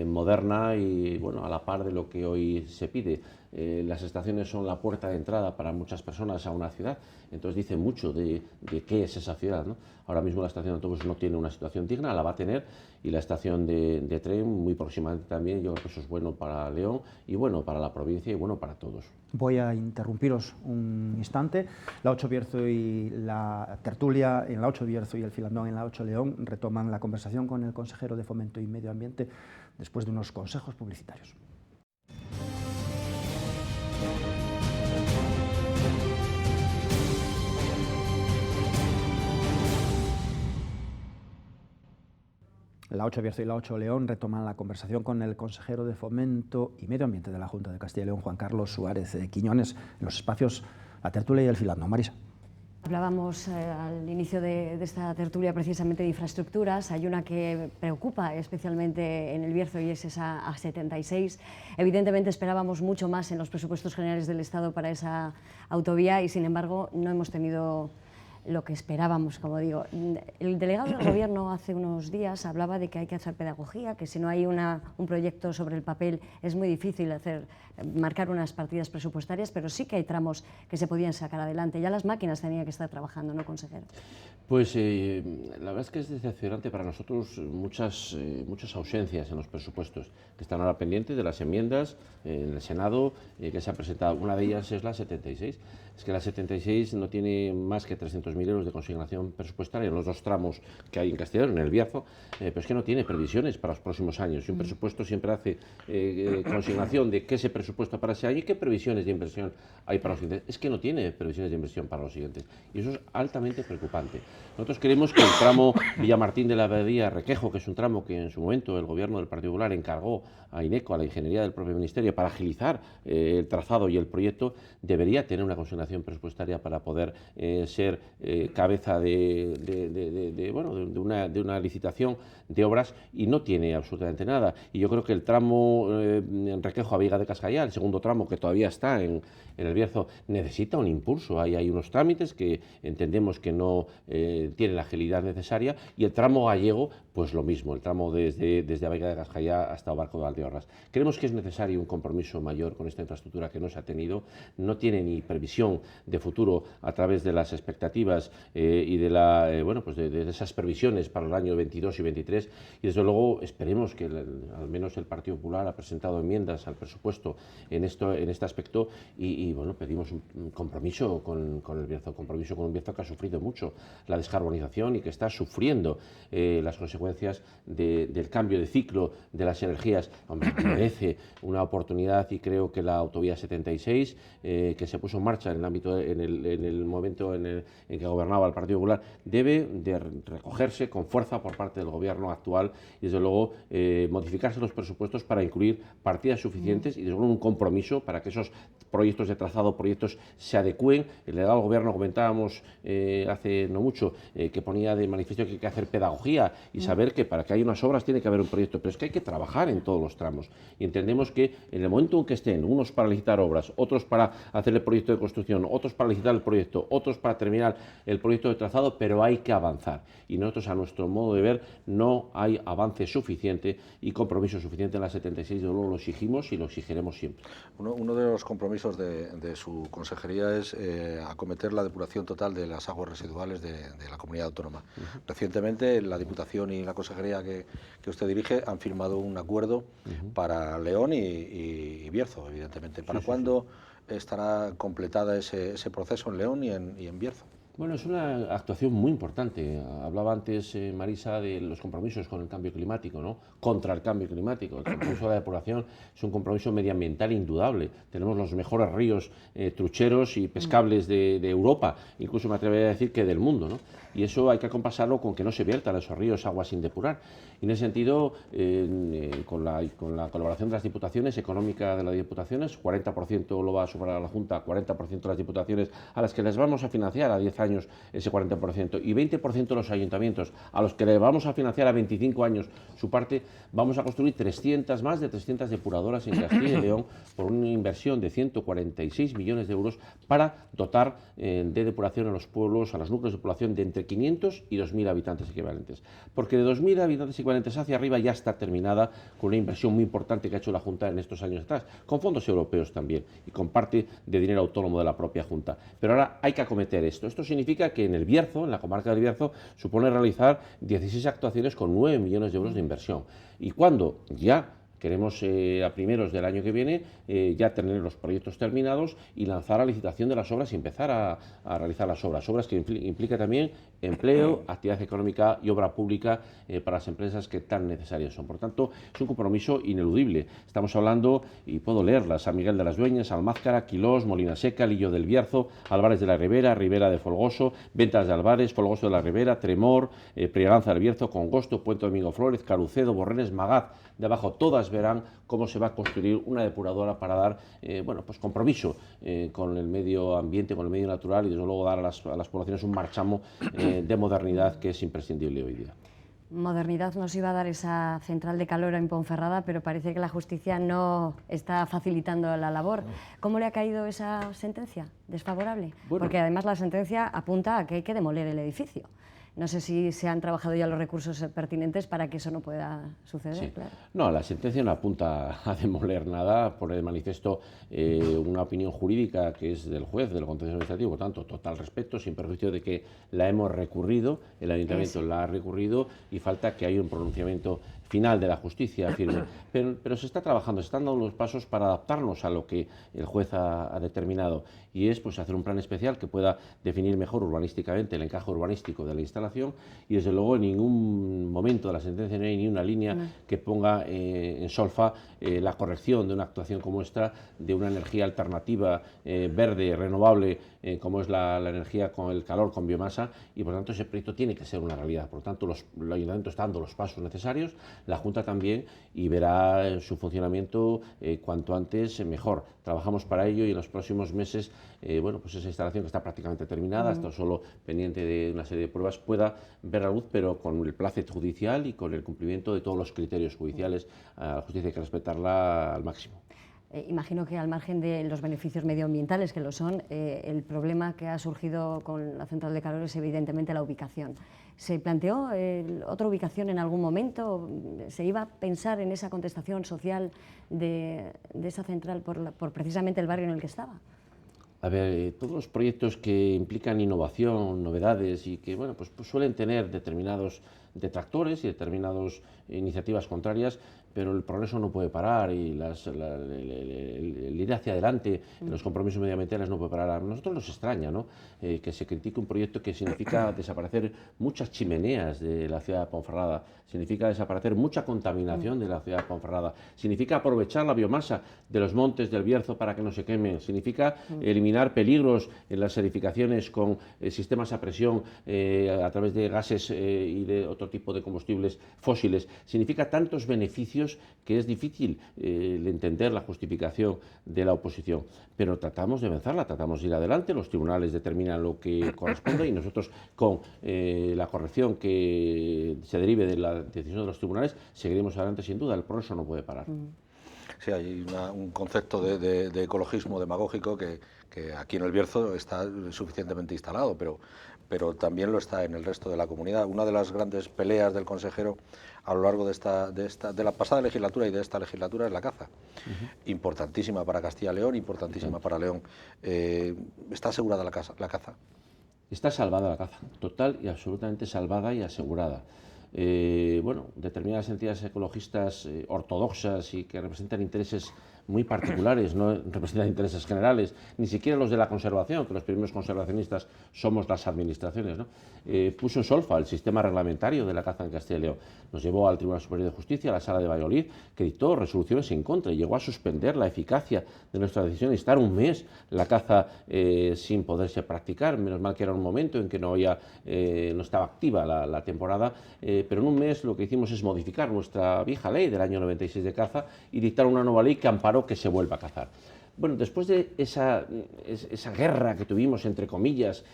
moderna y bueno, a la par de lo que hoy se pide. Las estaciones son la puerta de entrada para muchas personas a una ciudad, entonces dice mucho de qué es esa ciudad, ¿no? Ahora mismo la estación de autobús no tiene una situación digna, la va a tener, y la estación de tren muy próximamente también. Yo creo que eso es bueno para León y bueno para la provincia y bueno para todos. Voy a interrumpiros un instante. La 8 Bierzo y la tertulia en la 8 Bierzo y el Filandón en la 8 León retoman la conversación con el consejero de Fomento y Medio Ambiente después de unos consejos publicitarios. La 8 Bierzo y la 8 León retoman la conversación con el consejero de Fomento y Medio Ambiente de la Junta de Castilla y León, Juan Carlos Suárez Quiñones, en los espacios La Tertulia y el Filandón. Marisa. Hablábamos al inicio de esta tertulia precisamente de infraestructuras. Hay una que preocupa especialmente en el Bierzo y es esa A76. Evidentemente esperábamos mucho más en los presupuestos generales del Estado para esa autovía y sin embargo no hemos tenido lo que esperábamos, como digo. El delegado del Gobierno hace unos días hablaba de que hay que hacer pedagogía, que si no hay un proyecto sobre el papel es muy difícil marcar unas partidas presupuestarias, pero sí que hay tramos que se podían sacar adelante. Ya las máquinas tenían que estar trabajando, ¿no, consejero? Pues la verdad es que es decepcionante para nosotros muchas ausencias en los presupuestos que están ahora pendientes de las enmiendas en el Senado que se han presentado. Una de ellas es la 76. Es que la 76 no tiene más que 300.000 euros de consignación presupuestaria en los dos tramos que hay en Castellón, en el Bierzo, pero es que no tiene previsiones para los próximos años. Y un presupuesto siempre hace consignación de qué es el presupuesto para ese año y qué previsiones de inversión hay para los siguientes. Es que no tiene previsiones de inversión para los siguientes. Y eso es altamente preocupante. Nosotros creemos que el tramo Villamartín de la Abadía Requejo, que es un tramo que en su momento el Gobierno del Partido Popular encargó a INECO, a la ingeniería del propio Ministerio, para agilizar el trazado y el proyecto, debería tener una consignación presupuestaria para poder ser cabeza de una licitación de obras, y no tiene absolutamente nada. Y yo creo que el tramo Requejo a Vega de Cascallá, el segundo tramo que todavía está en el Bierzo, necesita un impulso. Hay unos trámites que entendemos que no tienen la agilidad necesaria, y el tramo gallego, pues lo mismo, el tramo desde Vega de Cascallá hasta Barco de Valdeorras. Creemos que es necesario un compromiso mayor con esta infraestructura que no se ha tenido, no tiene ni previsión de futuro a través de las expectativas y de esas previsiones para el año 22 y 23, y desde luego esperemos que al menos el Partido Popular ha presentado enmiendas al presupuesto en este aspecto, y bueno, pedimos un compromiso con el Bierzo, compromiso con un Bierzo que ha sufrido mucho la descarbonización y que está sufriendo las consecuencias del cambio de ciclo de las energías. Hombre, merece una oportunidad, y creo que la autovía 76 que se puso en marcha en el momento en que gobernaba el Partido Popular debe de recogerse con fuerza por parte del Gobierno actual, y desde luego modificarse los presupuestos para incluir partidas suficientes y desde luego un compromiso para que esos proyectos de trazado, proyectos se adecúen. El delegado del Gobierno comentábamos hace no mucho que ponía de manifiesto que hay que hacer pedagogía y saber que para que haya unas obras tiene que haber un proyecto, pero es que hay que trabajar en todos los tramos, y entendemos que en el momento en que estén unos para licitar obras, otros para hacer el proyecto de construcción, otros para licitar el proyecto, otros para terminar el proyecto de trazado, pero hay que avanzar. Y nosotros, a nuestro modo de ver, no hay avance suficiente y compromiso suficiente en la 76, de luego lo exigimos y lo exigiremos siempre. Uno de los compromisos de su consejería es acometer la depuración total de las aguas residuales de la comunidad autónoma. Recientemente la Diputación y la consejería que usted dirige han firmado un acuerdo para León y Bierzo, evidentemente. ¿Para cuándo estará completada ese proceso en León y en Bierzo? Bueno, es una actuación muy importante. Hablaba antes Marisa de los compromisos con el cambio climático, ¿no? Contra el cambio climático. El compromiso de la depuración es un compromiso medioambiental indudable. Tenemos los mejores ríos trucheros y pescables de Europa, incluso me atrevería a decir que del mundo, ¿no? Y eso hay que acompasarlo con que no se viertan esos ríos aguas sin depurar. Y en ese sentido, con la colaboración de las diputaciones, económica de las diputaciones, 40% lo va a superar la Junta, 40% las diputaciones a las que les vamos a financiar a 10 años ese 40%, y 20% los ayuntamientos a los que les vamos a financiar a 25 años su parte. Vamos a construir más de 300 depuradoras en Castilla y León por una inversión de 146 millones de euros para dotar de depuración a los pueblos, a los núcleos de población de entre 500 y 2.000 habitantes equivalentes. Porque de 2.000 habitantes equivalentes hacia arriba ya está terminada con una inversión muy importante que ha hecho la Junta en estos años atrás, con fondos europeos también y con parte de dinero autónomo de la propia Junta. Pero ahora hay que acometer esto. Esto significa que en el Bierzo, en la comarca del Bierzo, supone realizar 16 actuaciones con 9 millones de euros de inversión. Y cuando ya queremos a primeros del año que viene ya tener los proyectos terminados y lanzar a licitación de las obras y empezar a realizar las obras que implica también empleo, actividad económica y obra pública para las empresas que tan necesarias son. Por tanto, es un compromiso ineludible. Estamos hablando, y puedo leerlas: San Miguel de las Dueñas, Almázcara, Quilós, Molina Seca, Lillo del Bierzo, Álvarez de la Ribera, Ribera de Folgoso, Ventas de Álvarez, Folgoso de la Ribera, Tremor, Priaganza del Bierzo, Congosto, Puente Domingo Flores, Carucedo, Borrenes, Magaz. De abajo todas verán cómo se va a construir una depuradora para dar pues compromiso con el medio ambiente, con el medio natural, y desde luego dar a las poblaciones un marchamo de modernidad que es imprescindible hoy día. Modernidad nos iba a dar esa central de calor en Ponferrada, pero parece que la justicia no está facilitando la labor. ¿Cómo le ha caído esa sentencia desfavorable? Bueno, porque además la sentencia apunta a que hay que demoler el edificio. No sé si se han trabajado ya los recursos pertinentes para que eso no pueda suceder. Sí. Claro. No, la sentencia no apunta a demoler nada, pone de manifiesto una opinión jurídica que es del juez, del contencioso administrativo, por tanto, total respeto, sin perjuicio de que la hemos recurrido, el ayuntamiento la ha recurrido y falta que haya un pronunciamiento final de la justicia firme. Pero se está trabajando, se están dando los pasos para adaptarnos a lo que el juez ha determinado, y es pues hacer un plan especial que pueda definir mejor urbanísticamente el encaje urbanístico de la instalación, y desde luego en ningún momento de la sentencia no hay ni una línea que ponga en solfa la corrección de una actuación como esta, de una energía alternativa, verde, renovable, como es la energía con el calor, con biomasa, y por tanto ese proyecto tiene que ser una realidad. Por tanto, el ayuntamiento está dando los pasos necesarios, la Junta también, y verá su funcionamiento cuanto antes mejor. Trabajamos para ello y en los próximos meses pues esa instalación, que está prácticamente terminada, está solo pendiente de una serie de pruebas, pueda ver la luz, pero con el plazo judicial y con el cumplimiento de todos los criterios judiciales. A la justicia hay que respetarla al máximo. Imagino que al margen de los beneficios medioambientales, que lo son, el problema que ha surgido con la central de calor es evidentemente la ubicación. ¿Se planteó otra ubicación en algún momento? ¿Se iba a pensar en esa contestación social de esa central por precisamente el barrio en el que estaba? A ver, todos los proyectos que implican innovación, novedades y que pues suelen tener determinados detractores y determinadas iniciativas contrarias, pero el progreso no puede parar y el ir hacia adelante en los compromisos medioambientales no puede parar. A nosotros nos extraña, ¿no?, que se critique un proyecto que significa desaparecer muchas chimeneas de la ciudad de Ponferrada, significa desaparecer mucha contaminación de la ciudad de Ponferrada, significa aprovechar la biomasa de los montes del Bierzo para que no se quemen, significa eliminar peligros en las edificaciones con sistemas a presión a través de gases y de otro tipo de combustibles fósiles, significa tantos beneficios que es difícil entender la justificación de la oposición, pero tratamos de vencerla, tratamos de ir adelante, los tribunales determinan lo que corresponde y nosotros con la corrección que se derive de la decisión de los tribunales seguiremos adelante sin duda, el progreso no puede parar. Sí, hay un concepto de ecologismo demagógico que aquí en el Bierzo está suficientemente instalado, pero pero también lo está en el resto de la comunidad. Una de las grandes peleas del consejero a lo largo de la pasada legislatura y de esta legislatura es la caza. Importantísima para Castilla y León, importantísima para León. ¿Está asegurada la caza? Está salvada la caza, total y absolutamente salvada y asegurada. Bueno, determinadas entidades ecologistas ortodoxas y que representan intereses muy particulares, no representan intereses generales, ni siquiera los de la conservación, que los primeros conservacionistas somos las administraciones, ¿no? Puso en solfa el sistema reglamentario de la caza en Castilla y León. Nos llevó al Tribunal Superior de Justicia, a la Sala de Valladolid, que dictó resoluciones en contra y llegó a suspender la eficacia de nuestra decisión de estar un mes la caza sin poderse practicar. Menos mal que era un momento en que no estaba activa la temporada, pero en un mes lo que hicimos es modificar nuestra vieja ley del año 96 de caza y dictar una nueva ley que amparó que se vuelva a cazar. Bueno, después de esa guerra que tuvimos, entre comillas,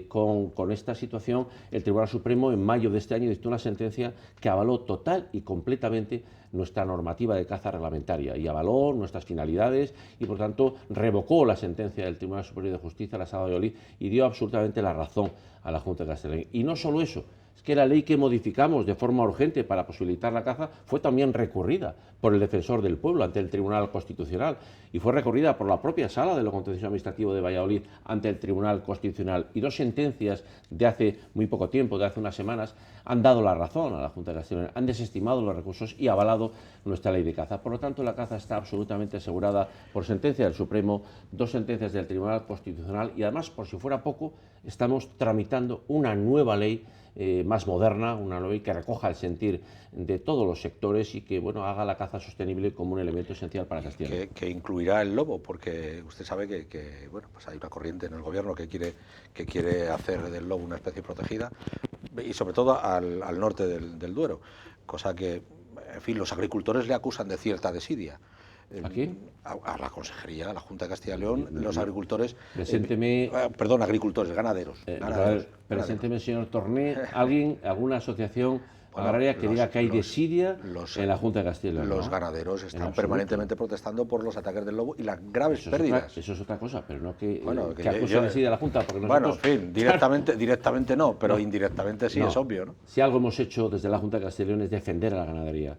con esta situación, el Tribunal Supremo en mayo de este año dictó una sentencia que avaló total y completamente nuestra normativa de caza reglamentaria y avaló nuestras finalidades y, por tanto, revocó la sentencia del Tribunal Superior de Justicia, la Sala de Valladolid, y dio absolutamente la razón a la Junta de Castilla y León. Y no solo eso, es que la ley que modificamos de forma urgente para posibilitar la caza fue también recurrida por el Defensor del Pueblo ante el Tribunal Constitucional y fue recurrida por la propia Sala de lo Contencioso Administrativo de Valladolid ante el Tribunal Constitucional, y dos sentencias de hace muy poco tiempo, de hace unas semanas, han dado la razón a la Junta de Castilla y León, han desestimado los recursos y avalado nuestra ley de caza. Por lo tanto, la caza está absolutamente asegurada por sentencia del Supremo, dos sentencias del Tribunal Constitucional, y además, por si fuera poco, estamos tramitando una nueva ley más moderna, una ley que recoja el sentir de todos los sectores y que, bueno, haga la caza sostenible como un elemento esencial para Castilla y León. Que incluirá el lobo, porque usted sabe que bueno, pues hay una corriente en el gobierno que quiere hacer del lobo una especie protegida, y sobre todo al norte del Duero, cosa que, en fin, los agricultores le acusan de cierta desidia. ¿A quién? A la Consejería, a la Junta de Castilla y León, los agricultores... Presénteme... perdón, agricultores, ganaderos. Presénteme, señor Torné, alguna asociación agraria que diga que hay desidia en la Junta de Castilla y León. Los ganaderos están permanentemente protestando por los ataques del lobo y las graves pérdidas. Eso es otra cosa, pero no que acusa desidia a la Junta. Porque nosotros, bueno, en fin, directamente no, pero indirectamente sí, es obvio, ¿no? Si algo hemos hecho desde la Junta de Castilla y León es defender a la ganadería.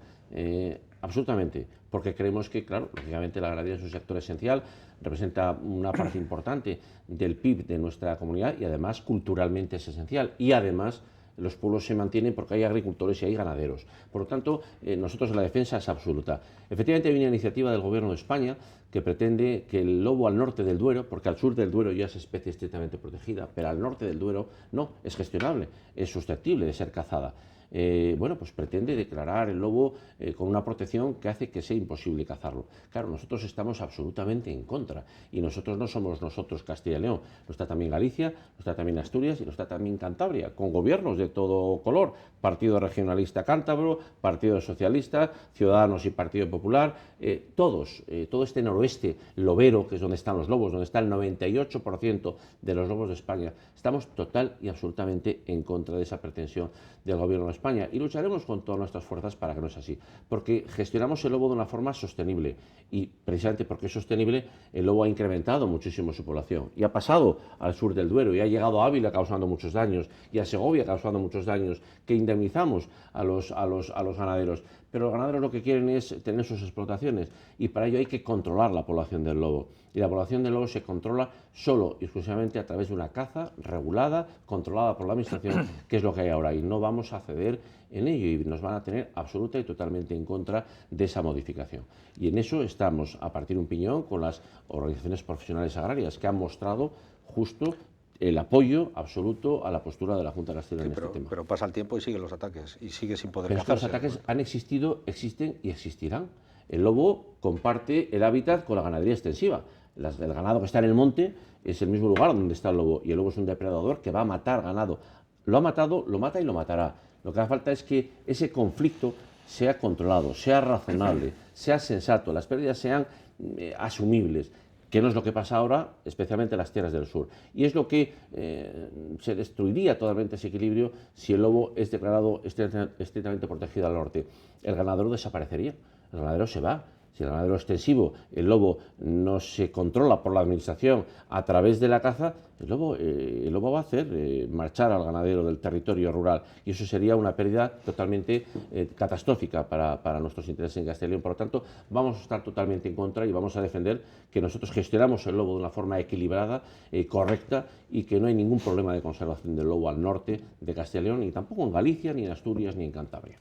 Absolutamente, porque creemos que, claro, lógicamente la ganadería es un sector esencial, representa una parte importante del PIB de nuestra comunidad y además culturalmente es esencial, y además los pueblos se mantienen porque hay agricultores y hay ganaderos. Por lo tanto, nosotros la defensa es absoluta. Efectivamente hay una iniciativa del Gobierno de España que pretende que el lobo al norte del Duero, porque al sur del Duero ya es especie estrictamente protegida, pero al norte del Duero no, es gestionable, es susceptible de ser cazada. Bueno, pues pretende declarar el lobo con una protección que hace que sea imposible cazarlo. Claro, nosotros estamos absolutamente en contra, y nosotros no somos nosotros Castilla y León, lo está también Galicia, lo está también Asturias y lo está también Cantabria, con gobiernos de todo color, Partido Regionalista Cántabro, Partido Socialista, Ciudadanos y Partido Popular, todo este noroeste lobero, que es donde están los lobos, donde está el 98% de los lobos de España. Estamos total y absolutamente en contra de esa pretensión del Gobierno de España, y lucharemos con todas nuestras fuerzas para que no sea así, porque gestionamos el lobo de una forma sostenible, y precisamente porque es sostenible, el lobo ha incrementado muchísimo su población y ha pasado al sur del Duero y ha llegado a Ávila causando muchos daños y a Segovia causando muchos daños que indemnizamos a los ganaderos. Pero los ganaderos lo que quieren es tener sus explotaciones, y para ello hay que controlar la población del lobo. Y la población del lobo se controla solo y exclusivamente a través de una caza regulada, controlada por la Administración, que es lo que hay ahora. Y no vamos a ceder en ello, y nos van a tener absoluta y totalmente en contra de esa modificación. Y en eso estamos a partir de un piñón con las organizaciones profesionales agrarias, que han mostrado justo el apoyo absoluto a la postura de la Junta de Castilla y León en este tema. Pero pasa el tiempo y siguen los ataques, y sigue sin poder cazarse. Estos ataques han existido, existen y existirán. El lobo comparte el hábitat con la ganadería extensiva. El ganado que está en el monte es el mismo lugar donde está el lobo, y el lobo es un depredador que va a matar ganado. Lo ha matado, lo mata y lo matará. Lo que hace falta es que ese conflicto sea controlado, sea razonable, sea sensato, las pérdidas sean asumibles, que no es lo que pasa ahora, especialmente en las tierras del sur. Y es lo que se destruiría totalmente ese equilibrio si el lobo es declarado estrictamente protegido al norte. El ganadero desaparecería, el ganadero se va. Si el ganadero extensivo, el lobo, no se controla por la administración a través de la caza, el lobo va a hacer marchar al ganadero del territorio rural, y eso sería una pérdida totalmente catastrófica para nuestros intereses en Castilla y León. Por lo tanto, vamos a estar totalmente en contra y vamos a defender que nosotros gestionamos el lobo de una forma equilibrada, correcta, y que no hay ningún problema de conservación del lobo al norte de Castilla y León, ni tampoco en Galicia, ni en Asturias, ni en Cantabria.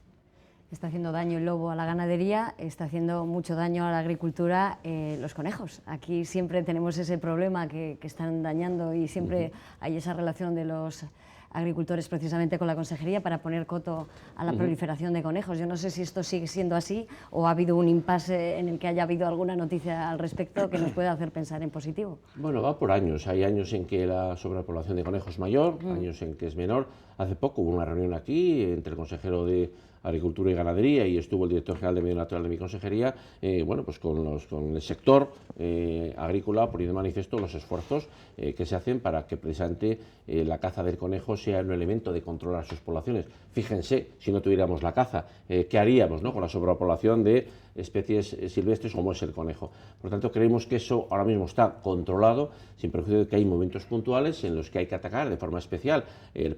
Está haciendo daño el lobo a la ganadería, está haciendo mucho daño a la agricultura los conejos. Aquí siempre tenemos ese problema que están dañando, y siempre hay esa relación de los agricultores precisamente con la consejería para poner coto a la proliferación de conejos. Yo no sé si esto sigue siendo así o ha habido un impasse en el que haya habido alguna noticia al respecto que nos pueda hacer pensar en positivo. Bueno, va por años. Hay años en que la sobrepoblación de conejos es mayor, años en que es menor. Hace poco hubo una reunión aquí entre el consejero de Agricultura y Ganadería y estuvo el director general de Medio Natural de mi consejería, bueno, pues con el sector agrícola, poniendo de manifiesto los esfuerzos que se hacen para que precisamente la caza del conejo sea un elemento de controlar sus poblaciones. Fíjense, si no tuviéramos la caza, ¿qué haríamos, no?, con la sobrepoblación de especies silvestres como es el conejo? Por lo tanto, creemos que eso ahora mismo está controlado, sin perjuicio de que hay momentos puntuales en los que hay que atacar de forma especial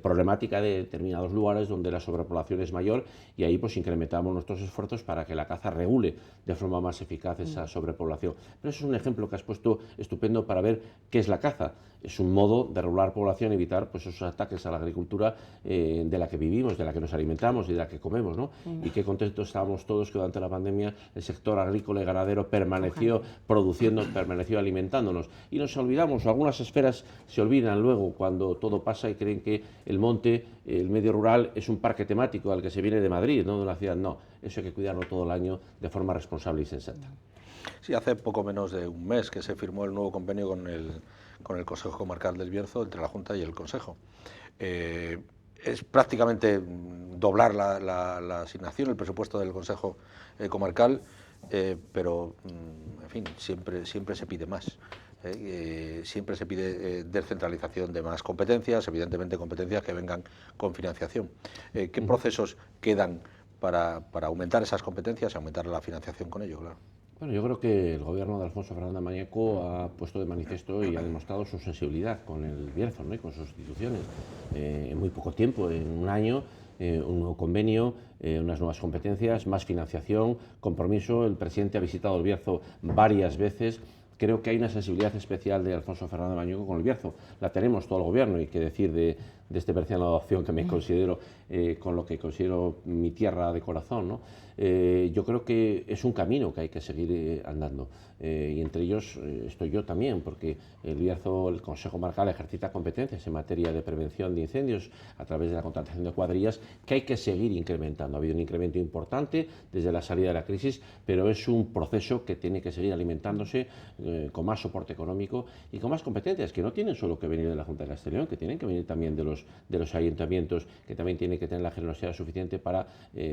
problemática de determinados lugares donde la sobrepoblación es mayor, y ahí pues incrementamos nuestros esfuerzos para que la caza regule de forma más eficaz esa sobrepoblación. Pero eso es un ejemplo que has puesto estupendo para ver qué es la caza. Es un modo de regular población, evitar pues esos ataques a la agricultura de la que vivimos, de la que nos alimentamos y de la que comemos, ¿no? Y qué contentos estábamos todos que durante la pandemia el sector agrícola y ganadero permaneció produciendo, permaneció alimentándonos. Y nos olvidamos, o algunas esferas se olvidan luego cuando todo pasa y creen que el monte, el medio rural, es un parque temático al que se viene de Madrid, no de una ciudad. No, eso hay que cuidarlo todo el año de forma responsable y sensata. Sí, hace poco menos de un mes que se firmó el nuevo convenio con el Consejo Comarcal del Bierzo, entre la Junta y el Consejo. Es prácticamente doblar la asignación, el presupuesto del Consejo Comarcal, pero, en fin, siempre se pide más. Siempre se pide descentralización de más competencias, evidentemente competencias que vengan con financiación. ¿Qué procesos quedan para aumentar esas competencias y aumentar la financiación con ello? Claro. Bueno, yo creo que el gobierno de Alfonso Fernández Mañeco ha puesto de manifiesto y ha demostrado su sensibilidad con el Bierzo, ¿no?, y con sus instituciones. En muy poco tiempo, en un año, un nuevo convenio, unas nuevas competencias, más financiación, compromiso. El presidente ha visitado el Bierzo varias veces. Creo que hay una sensibilidad especial de Alfonso Fernández Mañeco con el Bierzo. La tenemos todo el gobierno, y qué decir de este berciano de adopción que me considero, con lo que considero mi tierra de corazón, ¿no? Yo creo que es un camino que hay que seguir andando, y entre ellos estoy yo también, porque el Bierzo, el Consejo Comarcal, ejercita competencias en materia de prevención de incendios a través de la contratación de cuadrillas, que hay que seguir incrementando. Ha habido un incremento importante desde la salida de la crisis, pero es un proceso que tiene que seguir alimentándose con más soporte económico y con más competencias, que no tienen solo que venir de la Junta de Castilla y León, que tienen que venir también de los ayuntamientos, que también tienen que tener la generosidad suficiente para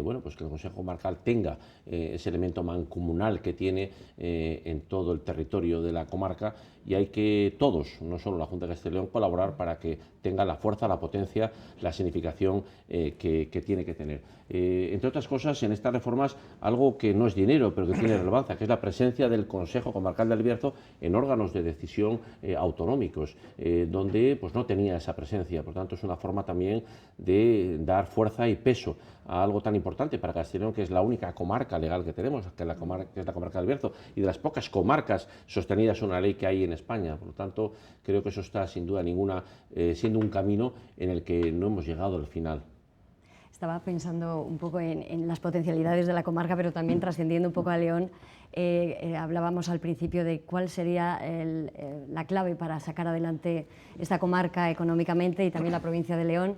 bueno, pues que el Consejo Comarcal tenga ese elemento mancomunal que tiene en todo el territorio de la comarca, y hay que todos, no solo la Junta de Castilla y León, colaborar para que tenga la fuerza, la potencia, la significación que tiene que tener. Entre otras cosas, en estas reformas, algo que no es dinero, pero que tiene relevancia, que es la presencia del Consejo Comarcal del Bierzo en órganos de decisión autonómicos, donde pues no tenía esa presencia. Por tanto, es una forma también de dar fuerza y peso a algo tan importante para Castilla y León, que es la única comarca legal que tenemos, que es la comarca del Bierzo, y de las pocas comarcas sostenidas en una ley que hay en España. Por lo tanto, creo que eso está sin duda ninguna siendo un camino en el que no hemos llegado al final. Estaba pensando un poco en las potencialidades de la comarca, pero también trascendiendo un poco a León. Hablábamos al principio de cuál sería la clave para sacar adelante esta comarca económicamente, y también la provincia de León.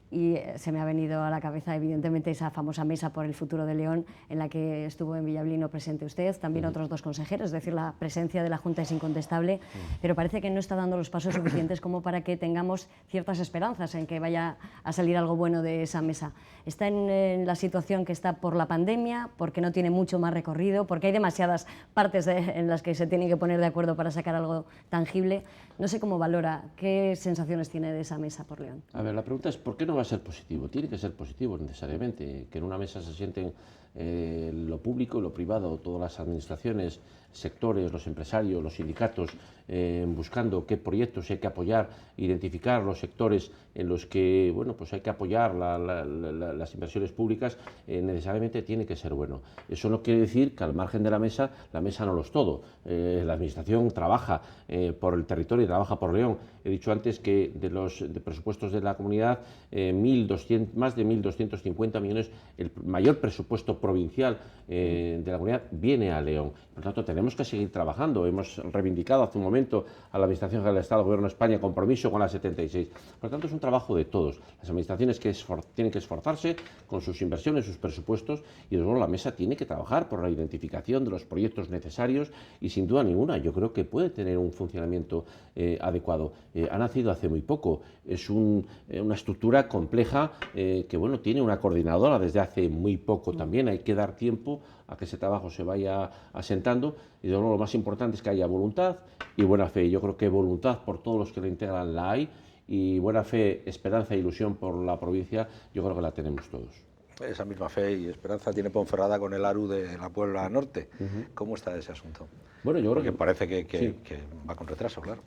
Y se me ha venido a la cabeza, evidentemente, esa famosa mesa por el futuro de León, en la que estuvo en Villablino presente usted, también otros dos consejeros. Es decir, la presencia de la Junta es incontestable, pero parece que no está dando los pasos suficientes como para que tengamos ciertas esperanzas en que vaya a salir algo bueno de esa mesa. Está en la situación que está por la pandemia, porque no tiene mucho más recorrido, porque hay demasiadas partes en las que se tienen que poner de acuerdo para sacar algo tangible. No sé cómo valora, qué sensaciones tiene de esa mesa por León. A ver, la pregunta es, ¿por qué no va a ser positivo, tiene que ser positivo necesariamente, que en una mesa se sienten lo público y lo privado, todas las administraciones, sectores, los empresarios, los sindicatos, buscando qué proyectos hay que apoyar, identificar los sectores en los que pues hay que apoyar las inversiones públicas, necesariamente tiene que ser bueno. Eso no quiere decir que al margen de la mesa no lo es todo. La Administración trabaja por el territorio y trabaja por León. He dicho antes que de los presupuestos de la comunidad, más de 1.250 millones, el mayor presupuesto provincial de la comunidad viene a León. Por lo tanto, tenemos que seguir trabajando. Hemos reivindicado hace un momento a la Administración General del Estado, al Gobierno de España, compromiso con la 76. Por lo tanto, es un trabajo de todos. Las administraciones tienen que esforzarse con sus inversiones, sus presupuestos, y desde luego la mesa tiene que trabajar por la identificación de los proyectos necesarios y, sin duda ninguna, yo creo que puede tener un funcionamiento adecuado. Ha nacido hace muy poco. Es una estructura compleja que tiene una coordinadora desde hace muy poco también. Hay que dar tiempo a que ese trabajo se vaya asentando, y de lo más importante es que haya voluntad y buena fe. Yo creo que voluntad por todos los que la integran la hay, y buena fe, esperanza e ilusión por la provincia, yo creo que la tenemos todos. Esa misma fe y esperanza tiene Ponferrada con el ARU de la Puebla Norte. ¿Cómo está ese asunto? Bueno, yo creo que parece que sí, va con retraso, claro.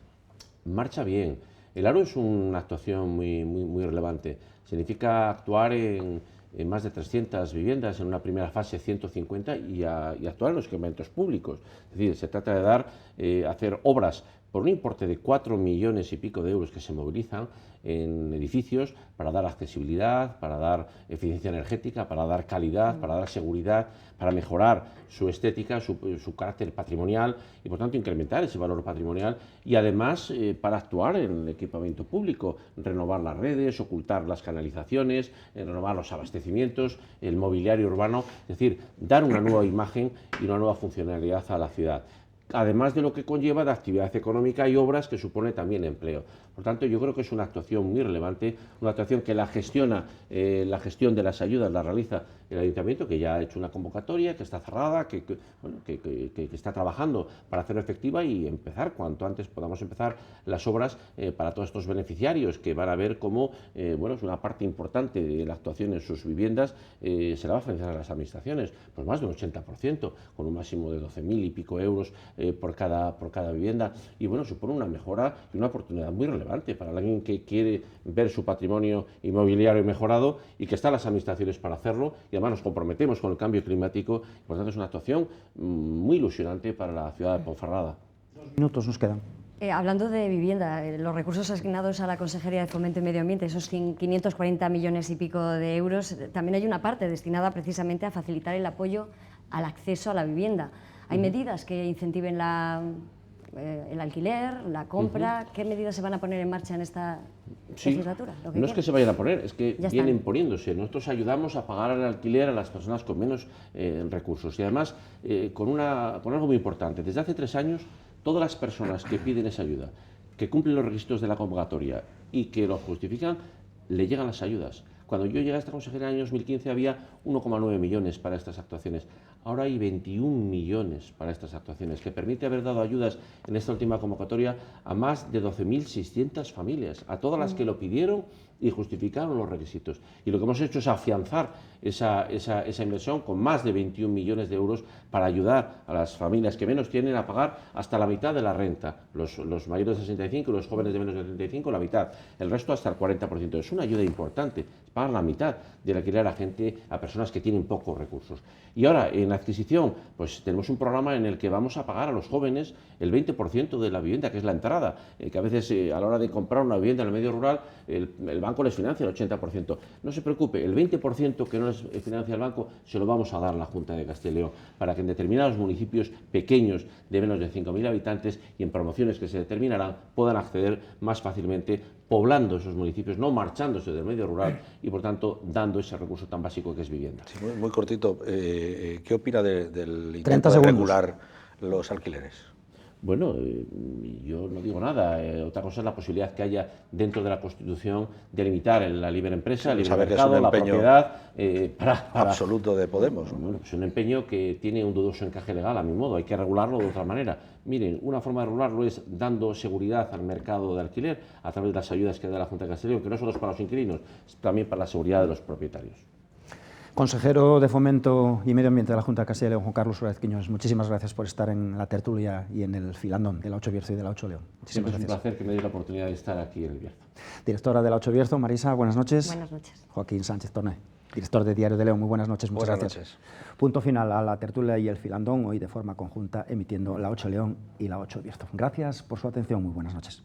marcha bien. El ARU es una actuación muy relevante. Significa actuar en más de 300 viviendas, en una primera fase 150, y actuar en los equipamientos públicos. Es decir, se trata de hacer obras por un importe de 4 millones y pico de euros que se movilizan en edificios para dar accesibilidad, para dar eficiencia energética, para dar calidad, para dar seguridad, para mejorar su estética, su carácter patrimonial, y por tanto incrementar ese valor patrimonial, y además para actuar en el equipamiento público, renovar las redes, ocultar las canalizaciones, renovar los abastecimientos, el mobiliario urbano, es decir, dar una nueva imagen y una nueva funcionalidad a la ciudad, además de lo que conlleva de actividad económica y obras que supone también empleo. Por tanto, yo creo que es una actuación muy relevante, una actuación que la gestión de las ayudas la realiza el Ayuntamiento, que ya ha hecho una convocatoria, que está cerrada, que está trabajando para hacerlo efectiva y empezar cuanto antes podamos empezar las obras para todos estos beneficiarios, que van a ver cómo es una parte importante de la actuación en sus viviendas se la va a financiar a las administraciones, pues más de un 80%, con un máximo de 12.000 y pico euros por cada vivienda, y supone una mejora y una oportunidad muy relevante para alguien que quiere ver su patrimonio inmobiliario mejorado, y que están las administraciones para hacerlo, y además nos comprometemos con el cambio climático. Por tanto, es una actuación muy ilusionante para la ciudad de Ponferrada. 2 minutos nos quedan. Hablando de vivienda, los recursos asignados a la Consejería de Fomento y Medio Ambiente, esos 540 millones y pico de euros, también hay una parte destinada precisamente a facilitar el apoyo al acceso a la vivienda. ¿Hay medidas que incentiven el alquiler, la compra? ¿Qué medidas se van a poner en marcha en esta legislatura? No es que se vayan a poner, es que vienen poniéndose. Nosotros ayudamos a pagar el alquiler a las personas con menos recursos, y además con algo muy importante. Desde hace 3 años, todas las personas que piden esa ayuda, que cumplen los requisitos de la convocatoria y que lo justifican, le llegan las ayudas. Cuando yo llegué a esta consejería en el año 2015 había 1,9 millones para estas actuaciones. Ahora hay 21 millones para estas actuaciones, que permite haber dado ayudas en esta última convocatoria a más de 12.600 familias, a todas las que lo pidieron y justificaron los requisitos. Y lo que hemos hecho es afianzar esa inversión con más de 21 millones de euros para ayudar a las familias que menos tienen a pagar hasta la mitad de la renta. Los mayores de 65 y los jóvenes de menos de 35, la mitad. El resto hasta el 40%. Es una ayuda importante, pagar la mitad del alquiler a personas que tienen pocos recursos. Y ahora, en adquisición, pues tenemos un programa en el que vamos a pagar a los jóvenes el 20% de la vivienda, que es la entrada, que a veces a la hora de comprar una vivienda en el medio rural, el banco les financia el 80%. No se preocupe, el 20% que no les financia el banco se lo vamos a dar a la Junta de Castilla y León, para que en determinados municipios pequeños de menos de 5.000 habitantes y en promociones que se determinarán puedan acceder más fácilmente, poblando esos municipios, no marchándose del medio rural, y por tanto dando ese recurso tan básico que es vivienda. Sí, muy cortito, ¿qué opina del intento de regular los alquileres? Bueno, yo no digo nada. Otra cosa es la posibilidad que haya dentro de la Constitución de limitar la libre empresa, el libre mercado, la propiedad. Absoluto de Podemos. Bueno, es un empeño que tiene un dudoso encaje legal, a mi modo. Hay que regularlo de otra manera. Miren, una forma de regularlo es dando seguridad al mercado de alquiler a través de las ayudas que da la Junta de Castilla y León, que no solo es para los inquilinos, es también para la seguridad de los propietarios. Consejero de Fomento y Medio Ambiente de la Junta de Castilla y León, Juan Carlos Suárez Quiñones, muchísimas gracias por estar en la tertulia y en el filandón de la 8 Bierzo y de la 8 León. Muchísimas gracias. Es un placer que me dé la oportunidad de estar aquí en el Bierzo. Directora de la 8 Bierzo, Marisa, buenas noches. Buenas noches. Joaquín Sánchez Torné, director de Diario de León, muy buenas noches, muchas Buenas gracias. noches. Punto final a la tertulia y el filandón, hoy de forma conjunta emitiendo la 8 León y la 8 Bierzo. Gracias por su atención, muy buenas noches.